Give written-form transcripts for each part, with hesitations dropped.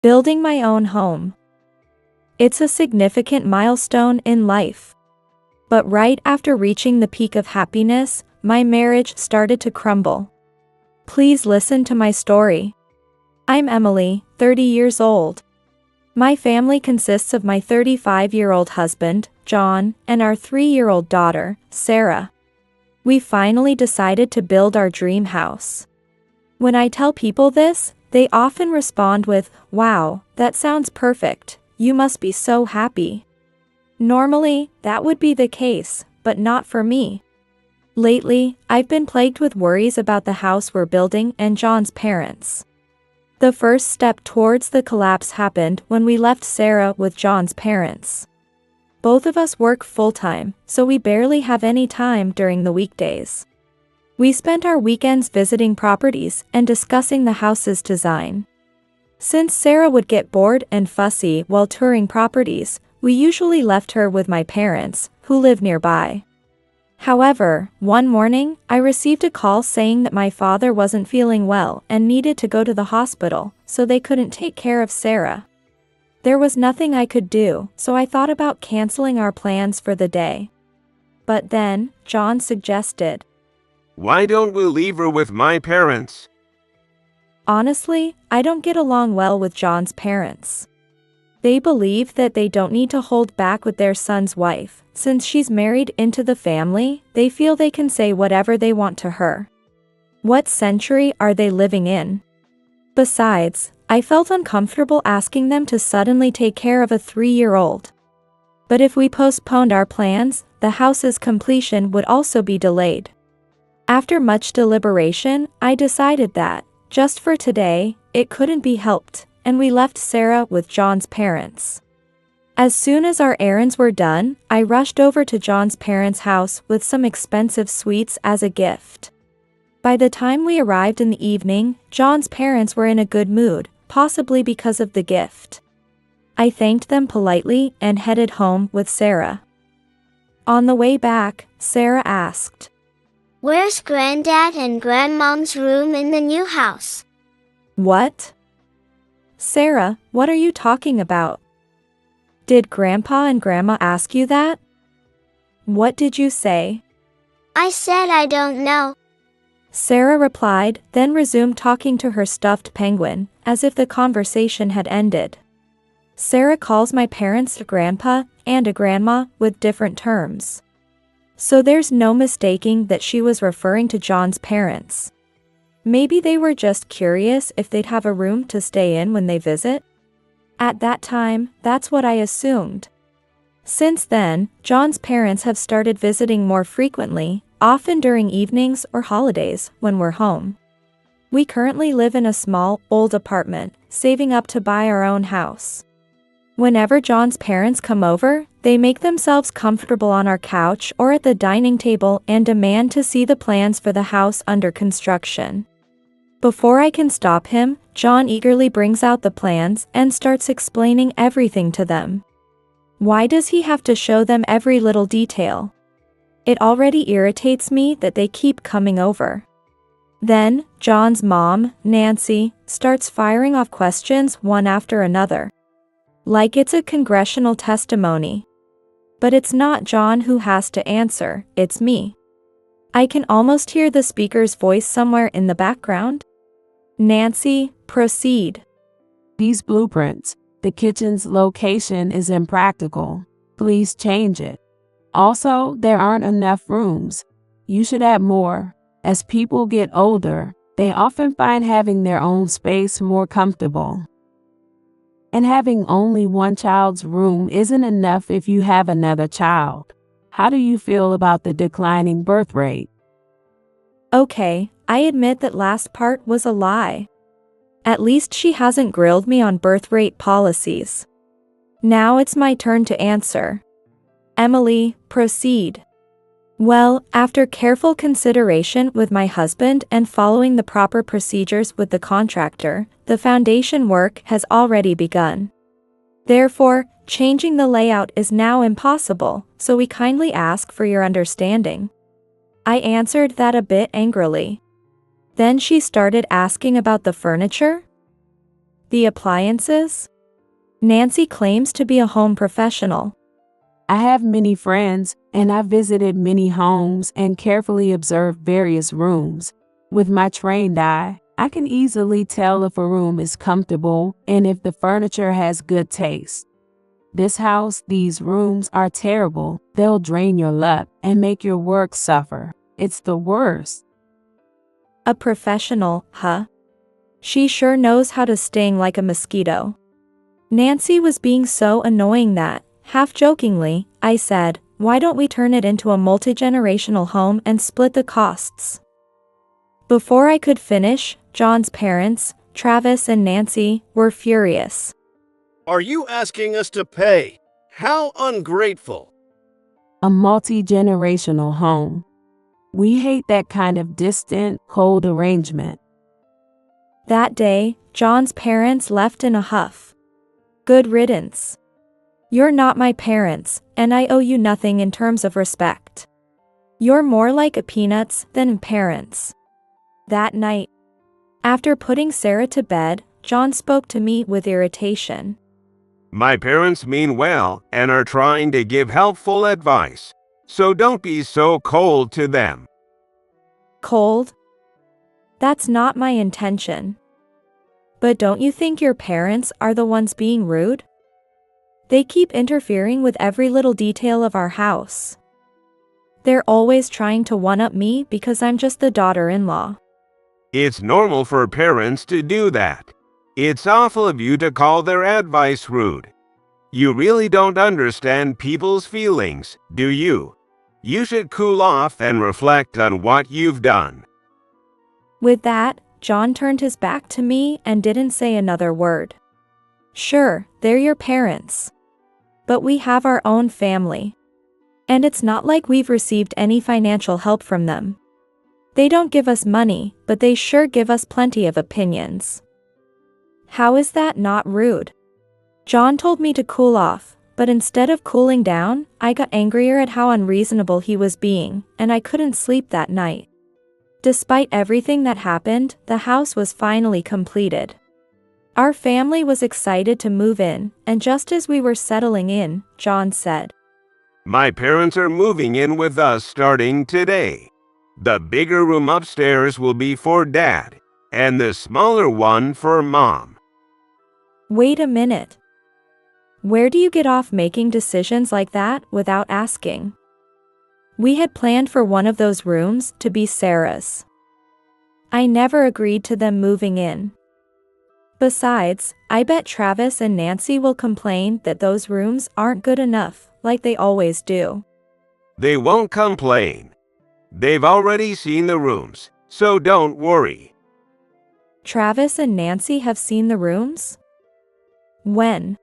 Building my own home. It's a significant milestone in life. But right after reaching the peak of happiness, my marriage started to crumble. Please listen to my story. I'm Emily, 30 years old. My family consists of my 35-year-old husband, John, and our 3-year-old daughter, Sarah. We finally decided to build our dream house. When I tell people this, they often respond with, "Wow, that sounds perfect, you must be so happy." Normally, that would be the case, but not for me. Lately, I've been plagued with worries about the house we're building and John's parents. The first step towards the collapse happened when we left Sarah with John's parents. Both of us work full-time, so we barely have any time during the weekdays. We spent our weekends visiting properties and discussing the house's design. Since Sarah would get bored and fussy while touring properties, we usually left her with my parents, who live nearby. However, one morning, I received a call saying that my father wasn't feeling well and needed to go to the hospital, so they couldn't take care of Sarah. There was nothing I could do, so I thought about canceling our plans for the day. But then, John suggested, "Why don't we leave her with my parents?" Honestly, I don't get along well with John's parents. They believe that they don't need to hold back with their son's wife. Since she's married into the family, they feel they can say whatever they want to her. What century are they living in? Besides, I felt uncomfortable asking them to suddenly take care of a 3-year-old. But if we postponed our plans, the house's completion would also be delayed. After much deliberation, I decided that, just for today, it couldn't be helped, and we left Sarah with John's parents. As soon as our errands were done, I rushed over to John's parents' house with some expensive sweets as a gift. By the time we arrived in the evening, John's parents were in a good mood, possibly because of the gift. I thanked them politely and headed home with Sarah. On the way back, Sarah asked, "Where's Granddad and Grandmom's room in the new house?" "What? Sarah, what are you talking about? Did Grandpa and Grandma ask you that? What did you say?" "I said I don't know." Sarah replied, then resumed talking to her stuffed penguin, as if the conversation had ended. Sarah calls my parents a grandpa and a grandma with different terms. So there's no mistaking that she was referring to John's parents. Maybe they were just curious if they'd have a room to stay in when they visit? At that time, that's what I assumed. Since then, John's parents have started visiting more frequently, often during evenings or holidays when we're home. We currently live in a small, old apartment, saving up to buy our own house. Whenever John's parents come over, they make themselves comfortable on our couch or at the dining table and demand to see the plans for the house under construction. Before I can stop him, John eagerly brings out the plans and starts explaining everything to them. Why does he have to show them every little detail? It already irritates me that they keep coming over. Then, John's mom, Nancy, starts firing off questions one after another. Like it's a congressional testimony. But it's not John who has to answer, it's me. I can almost hear the speaker's voice somewhere in the background. "Nancy, proceed." "These blueprints, the kitchen's location is impractical. Please change it. Also, there aren't enough rooms. You should add more. As people get older, they often find having their own space more comfortable. And having only one child's room isn't enough if you have another child. How do you feel about the declining birth rate?" Okay, I admit that last part was a lie. At least she hasn't grilled me on birth rate policies. Now it's my turn to answer. Emily, proceed. Well, after careful consideration with my husband and following the proper procedures with the contractor, the foundation work has already begun. Therefore, changing the layout is now impossible, so we kindly ask for your understanding. I answered that a bit angrily. Then she started asking about the furniture. The appliances? Nancy claims to be a home professional. I have many friends, and I visited many homes and carefully observed various rooms. With my trained eye, I can easily tell if a room is comfortable and if the furniture has good taste. This house, these rooms are terrible. They'll drain your luck and make your work suffer. It's the worst. A professional, huh? She sure knows how to sting like a mosquito. Nancy was being so annoying that, half-jokingly, I said, why don't we turn it into a multi-generational home and split the costs? Before I could finish, John's parents, Travis and Nancy, were furious. Are you asking us to pay? How ungrateful. A multi-generational home. We hate that kind of distant, cold arrangement. That day, John's parents left in a huff. Good riddance. You're not my parents, and I owe you nothing in terms of respect. You're more like a peanuts than parents. That night, after putting Sarah to bed, John spoke to me with irritation. My parents mean well and are trying to give helpful advice, so don't be so cold to them. Cold? That's not my intention. But don't you think your parents are the ones being rude? They keep interfering with every little detail of our house. They're always trying to one-up me because I'm just the daughter-in-law. It's normal for parents to do that. It's awful of you to call their advice rude. You really don't understand people's feelings, do you? You should cool off and reflect on what you've done. With that, John turned his back to me and didn't say another word. Sure, they're your parents. But we have our own family. And it's not like we've received any financial help from them. They don't give us money, but they sure give us plenty of opinions. How is that not rude? John told me to cool off, but instead of cooling down, I got angrier at how unreasonable he was being, and I couldn't sleep that night. Despite everything that happened, the house was finally completed. Our family was excited to move in, and just as we were settling in, John said, My parents are moving in with us starting today. The bigger room upstairs will be for Dad, and the smaller one for Mom. Wait a minute. Where do you get off making decisions like that without asking? We had planned for one of those rooms to be Sarah's. I never agreed to them moving in. Besides, I bet Travis and Nancy will complain that those rooms aren't good enough, like they always do. They won't complain. They've already seen the rooms, so don't worry. Travis and Nancy have seen the rooms? When?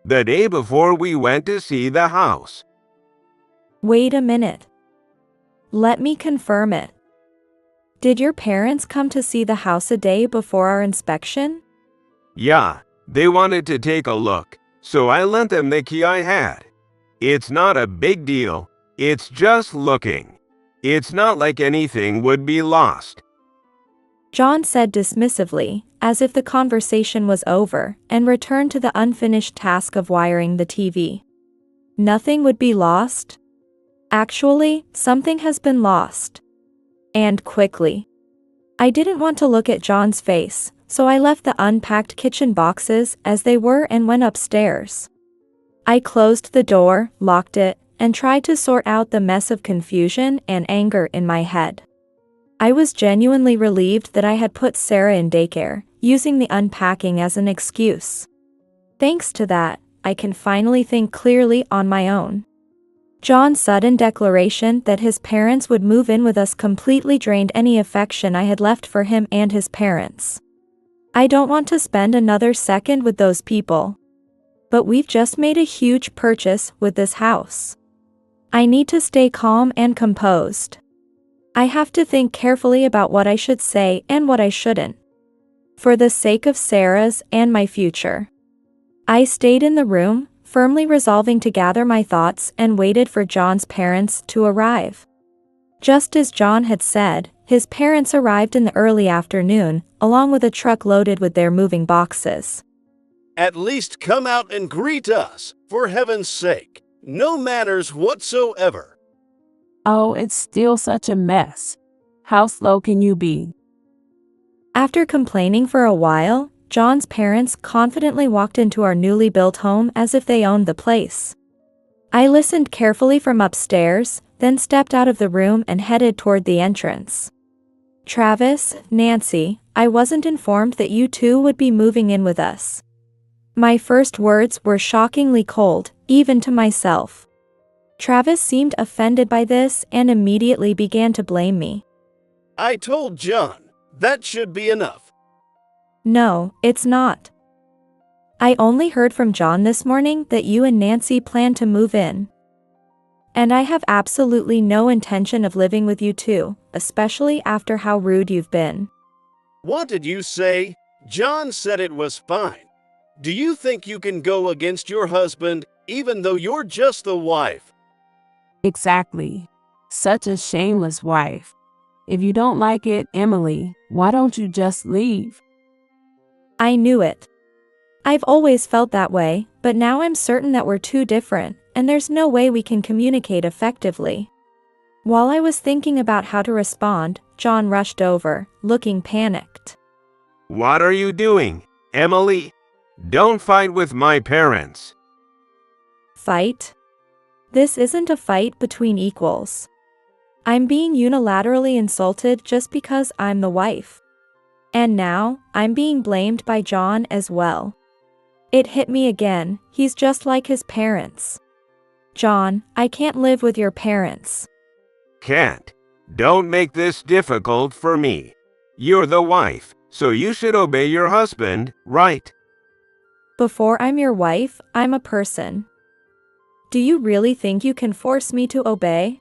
The day before we went to see the house. Wait a minute. Let me confirm it. Did your parents come to see the house a day before our inspection? Yeah, they wanted to take a look, so I lent them the key I had. It's not a big deal, it's just looking. It's not like anything would be lost. John said dismissively, as if the conversation was over, and returned to the unfinished task of wiring the TV. Nothing would be lost? Actually, something has been lost. And quickly. I didn't want to look at John's face, so I left the unpacked kitchen boxes as they were and went upstairs. I closed the door, locked it, and tried to sort out the mess of confusion and anger in my head. I was genuinely relieved that I had put Sarah in daycare, using the unpacking as an excuse. Thanks to that, I can finally think clearly on my own. John's sudden declaration that his parents would move in with us completely drained any affection I had left for him and his parents. I don't want to spend another second with those people. But we've just made a huge purchase with this house. I need to stay calm and composed. I have to think carefully about what I should say and what I shouldn't. For the sake of Sarah's and my future. I stayed in the room, firmly resolving to gather my thoughts and waited for John's parents to arrive. Just as John had said, his parents arrived in the early afternoon, along with a truck loaded with their moving boxes. At least come out and greet us, for heaven's sake. No manners whatsoever. Oh, it's still such a mess. How slow can you be? After complaining for a while, John's parents confidently walked into our newly built home as if they owned the place. I listened carefully from upstairs, then stepped out of the room and headed toward the entrance. Travis, Nancy, I wasn't informed that you two would be moving in with us. My first words were shockingly cold, even to myself. Travis seemed offended by this and immediately began to blame me. I told John, that should be enough. No, it's not. I only heard from John this morning that you and Nancy plan to move in. And I have absolutely no intention of living with you two, especially after how rude you've been. What did you say? John said it was fine. Do you think you can go against your husband, even though you're just the wife? Exactly. Such a shameless wife. If you don't like it, Emily, why don't you just leave? I knew it. I've always felt that way, but now I'm certain that we're too different, and there's no way we can communicate effectively. While I was thinking about how to respond, John rushed over, looking panicked. What are you doing, Emily? Don't fight with my parents. Fight? This isn't a fight between equals. I'm being unilaterally insulted just because I'm the wife. And now, I'm being blamed by John as well. It hit me again, he's just like his parents. John, I can't live with your parents. Can't. Don't make this difficult for me. You're the wife, so you should obey your husband, right? Before I'm your wife, I'm a person. Do you really think you can force me to obey?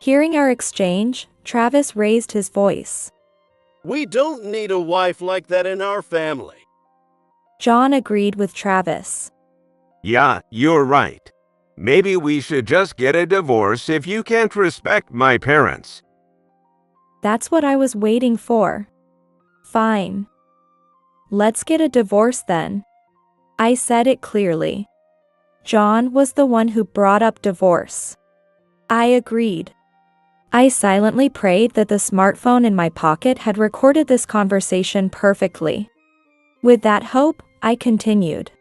Hearing our exchange, Travis raised his voice. We don't need a wife like that in our family. John agreed with Travis. Yeah, you're right. Maybe we should just get a divorce if you can't respect my parents. That's what I was waiting for. Fine. Let's get a divorce then. I said it clearly. John was the one who brought up divorce. I agreed. I silently prayed that the smartphone in my pocket had recorded this conversation perfectly. With that hope, I continued.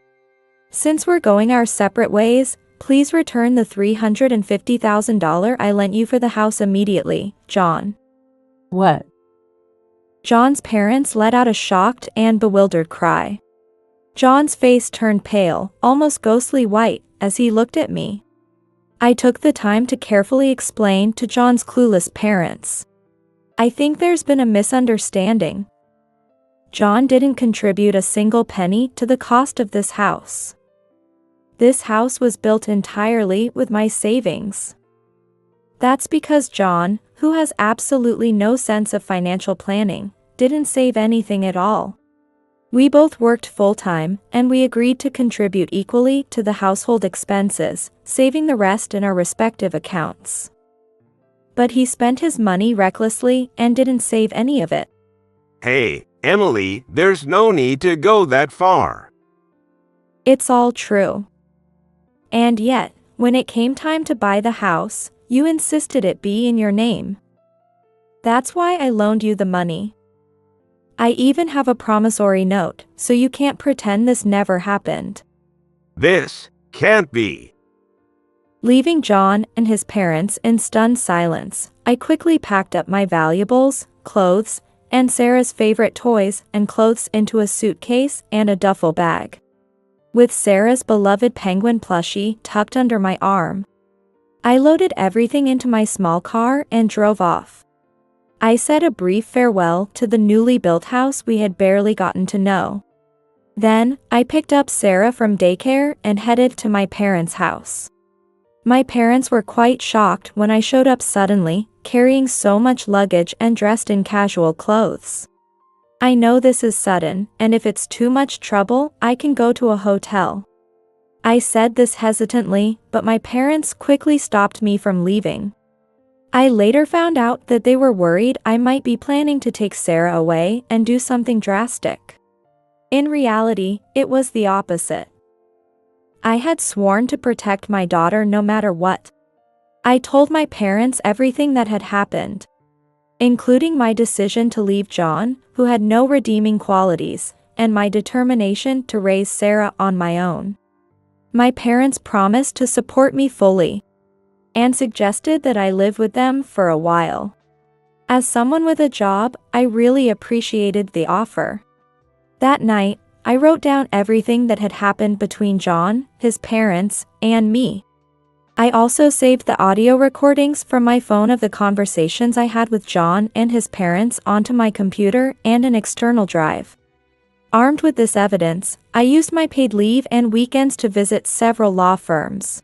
Since we're going our separate ways, please return the $350,000 I lent you for the house immediately, John. What? John's parents let out a shocked and bewildered cry. John's face turned pale, almost ghostly white, as he looked at me. I took the time to carefully explain to John's clueless parents. I think there's been a misunderstanding. John didn't contribute a single penny to the cost of this house. This house was built entirely with my savings. That's because John, who has absolutely no sense of financial planning, didn't save anything at all. We both worked full-time, and we agreed to contribute equally to the household expenses, saving the rest in our respective accounts. But he spent his money recklessly and didn't save any of it. Hey, Emily, there's no need to go that far. It's all true. And yet, when it came time to buy the house, you insisted it be in your name. That's why I loaned you the money. I even have a promissory note, so you can't pretend this never happened. This can't be. Leaving John and his parents in stunned silence, I quickly packed up my valuables, clothes, and Sarah's favorite toys and clothes into a suitcase and a duffel bag. With Sarah's beloved penguin plushie tucked under my arm, I loaded everything into my small car and drove off. I said a brief farewell to the newly built house we had barely gotten to know. Then, I picked up Sarah from daycare and headed to my parents' house. My parents were quite shocked when I showed up suddenly, carrying so much luggage and dressed in casual clothes. I know this is sudden, and if it's too much trouble, I can go to a hotel. I said this hesitantly, but my parents quickly stopped me from leaving. I later found out that they were worried I might be planning to take Sarah away and do something drastic. In reality, it was the opposite. I had sworn to protect my daughter no matter what. I told my parents everything that had happened, including my decision to leave John, who had no redeeming qualities, and my determination to raise Sarah on my own. My parents promised to support me fully, and suggested that I live with them for a while. As someone with a job, I really appreciated the offer. That night, I wrote down everything that had happened between John, his parents, and me. I also saved the audio recordings from my phone of the conversations I had with John and his parents onto my computer and an external drive. Armed with this evidence, I used my paid leave and weekends to visit several law firms.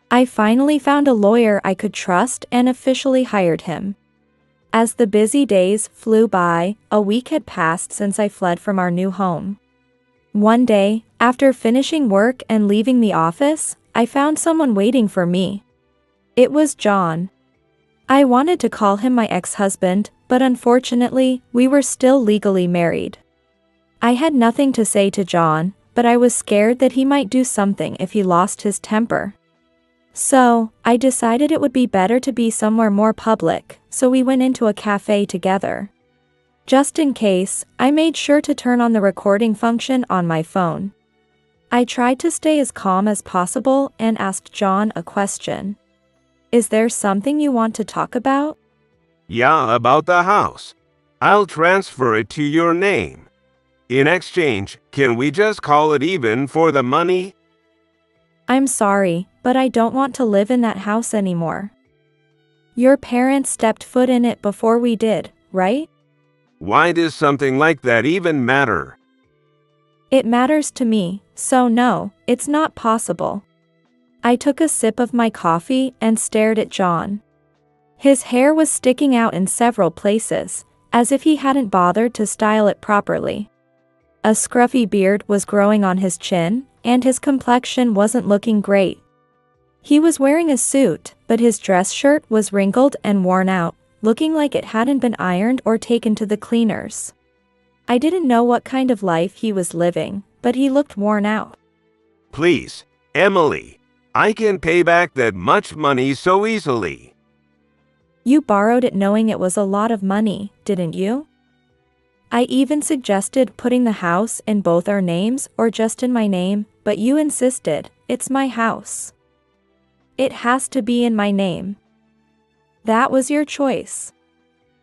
I finally found a lawyer I could trust and officially hired him. As the busy days flew by, a week had passed since I fled from our new home. One day, after finishing work and leaving the office, I found someone waiting for me. It was John. I wanted to call him my ex-husband, but unfortunately, we were still legally married. I had nothing to say to John, but I was scared that he might do something if he lost his temper. So, I decided it would be better to be somewhere more public, so we went into a cafe together. Just in case, I made sure to turn on the recording function on my phone. I tried to stay as calm as possible and asked John a question. Is there something you want to talk about? Yeah, about the house. I'll transfer it to your name. In exchange, can we just call it even for the money? I'm sorry, but I don't want to live in that house anymore. Your parents stepped foot in it before we did, right? Why does something like that even matter? It matters to me, so no, it's not possible. I took a sip of my coffee and stared at John. His hair was sticking out in several places, as if he hadn't bothered to style it properly. A scruffy beard was growing on his chin, and his complexion wasn't looking great. He was wearing a suit, but his dress shirt was wrinkled and worn out, looking like it hadn't been ironed or taken to the cleaners. I didn't know what kind of life he was living, but he looked worn out. Please, Emily, I can pay back that much money so easily. You borrowed it knowing it was a lot of money, didn't you? I even suggested putting the house in both our names or just in my name, but you insisted, it's my house. It has to be in my name. That was your choice.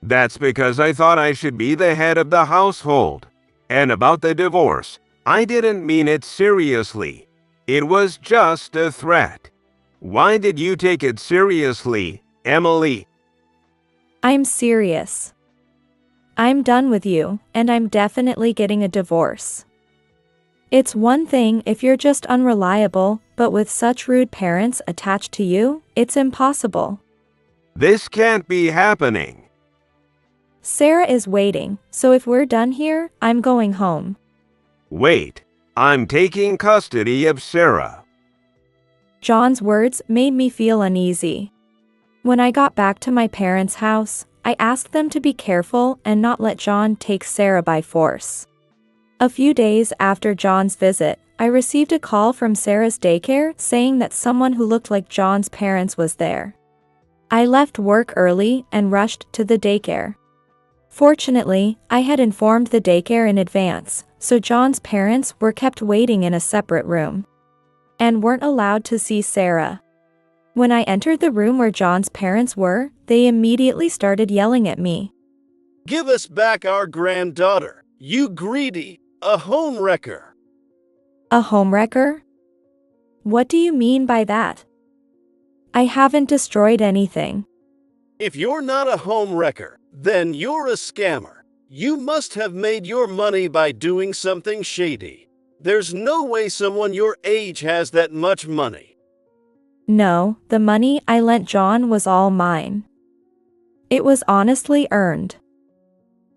That's because I thought I should be the head of the household. And about the divorce, I didn't mean it seriously. It was just a threat. Why did you take it seriously, Emily? I'm serious. I'm done with you, and I'm definitely getting a divorce. It's one thing if you're just unreliable, but with such rude parents attached to you, it's impossible. This can't be happening. Sarah is waiting, so if we're done here, I'm going home. Wait, I'm taking custody of Sarah. John's words made me feel uneasy. When I got back to my parents' house, I asked them to be careful and not let John take Sarah by force. A few days after John's visit, I received a call from Sarah's daycare saying that someone who looked like John's parents was there. I left work early and rushed to the daycare. Fortunately, I had informed the daycare in advance, so John's parents were kept waiting in a separate room and weren't allowed to see Sarah. When I entered the room where John's parents were, they immediately started yelling at me. Give us back our granddaughter, you greedy, a homewrecker. A homewrecker? What do you mean by that? I haven't destroyed anything. If you're not a homewrecker, then you're a scammer. You must have made your money by doing something shady. There's no way someone your age has that much money. No, the money I lent John was all mine. It was honestly earned.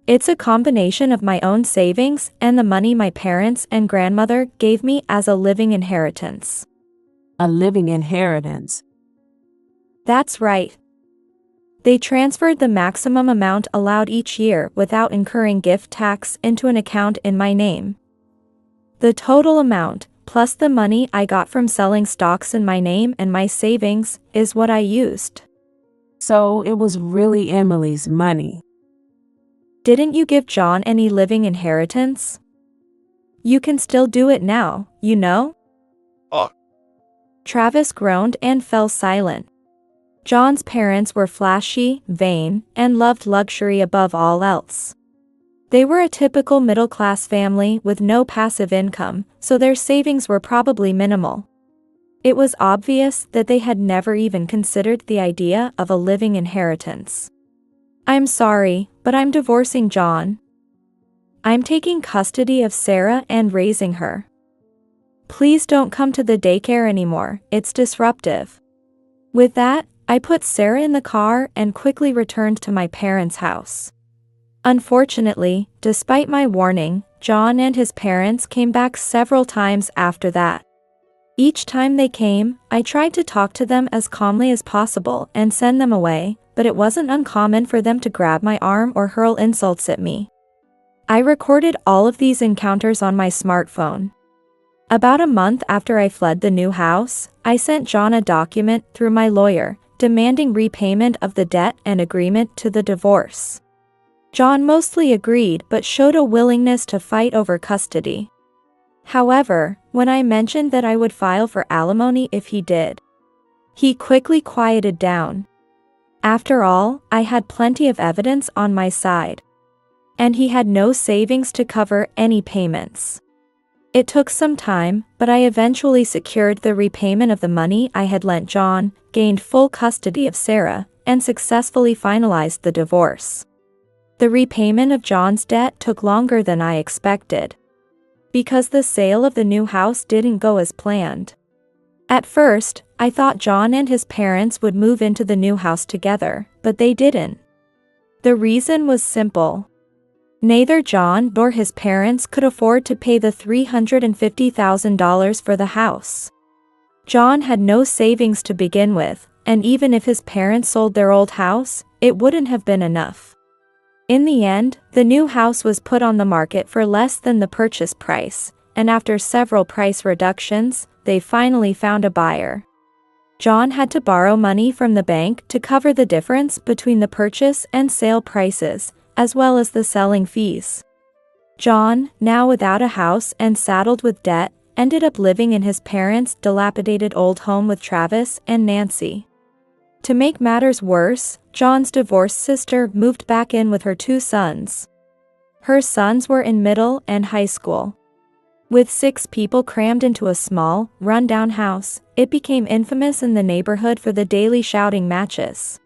It's a combination of my own savings and the money my parents and grandmother gave me as a living inheritance. A living inheritance. That's right. They transferred the maximum amount allowed each year without incurring gift tax into an account in my name. The total amount, plus the money I got from selling stocks in my name and my savings, is what I used. So it was really Emily's money. Didn't you give John any living inheritance? You can still do it now, you know? Travis groaned and fell silent. John's parents were flashy, vain, and loved luxury above all else. They were a typical middle-class family with no passive income, so their savings were probably minimal. It was obvious that they had never even considered the idea of a living inheritance. I'm sorry, but I'm divorcing John. I'm taking custody of Sarah and raising her. Please don't come to the daycare anymore, it's disruptive. With that, I put Sarah in the car and quickly returned to my parents' house. Unfortunately, despite my warning, John and his parents came back several times after that. Each time they came, I tried to talk to them as calmly as possible and send them away, but it wasn't uncommon for them to grab my arm or hurl insults at me. I recorded all of these encounters on my smartphone. About a month after I fled the new house, I sent John a document through my lawyer, demanding repayment of the debt and agreement to the divorce. John mostly agreed but showed a willingness to fight over custody. However, when I mentioned that I would file for alimony if he did, he quickly quieted down. After all, I had plenty of evidence on my side. And he had no savings to cover any payments. It took some time, but I eventually secured the repayment of the money I had lent John, gained full custody of Sarah, and successfully finalized the divorce. The repayment of John's debt took longer than I expected, because the sale of the new house didn't go as planned. At first, I thought John and his parents would move into the new house together, but they didn't. The reason was simple. Neither John nor his parents could afford to pay the $350,000 for the house. John had no savings to begin with, and even if his parents sold their old house, it wouldn't have been enough. In the end, the new house was put on the market for less than the purchase price, and after several price reductions, they finally found a buyer. John had to borrow money from the bank to cover the difference between the purchase and sale prices, as well as the selling fees. John, now without a house and saddled with debt, ended up living in his parents' dilapidated old home with Travis and Nancy. To make matters worse, John's divorced sister moved back in with her 2 sons. Her sons were in middle and high school. With 6 people crammed into a small, run-down house, it became infamous in the neighborhood for the daily shouting matches.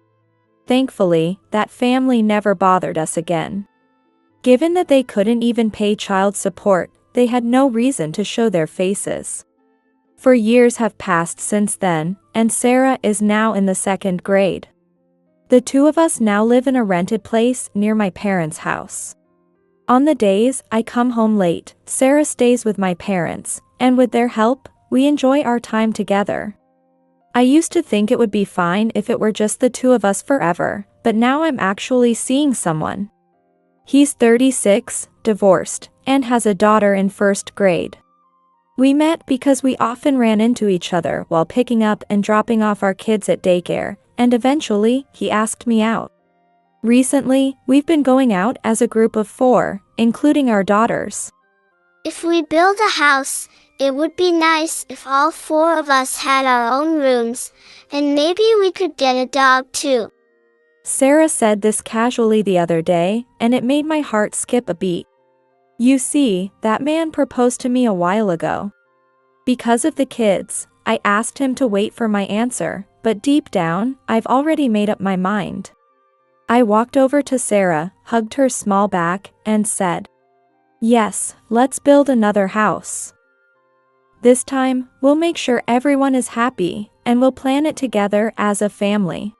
Thankfully, that family never bothered us again. Given that they couldn't even pay child support, they had no reason to show their faces. For years have passed since then, and Sarah is now in the 2nd grade. The 2 of us now live in a rented place near my parents' house. On the days I come home late, Sarah stays with my parents, and with their help, we enjoy our time together. I used to think it would be fine if it were just the 2 of us forever, but now I'm actually seeing someone. He's 36, divorced, and has a daughter in 1st grade. We met because we often ran into each other while picking up and dropping off our kids at daycare, and eventually, he asked me out. Recently, we've been going out as a group of 4, including our daughters. If we build a house, it would be nice if all 4 of us had our own rooms, and maybe we could get a dog too. Sarah said this casually the other day, and it made my heart skip a beat. You see, that man proposed to me a while ago. Because of the kids, I asked him to wait for my answer, but deep down, I've already made up my mind. I walked over to Sarah, hugged her small back, and said, "Yes, let's build another house. This time, we'll make sure everyone is happy, and we'll plan it together as a family."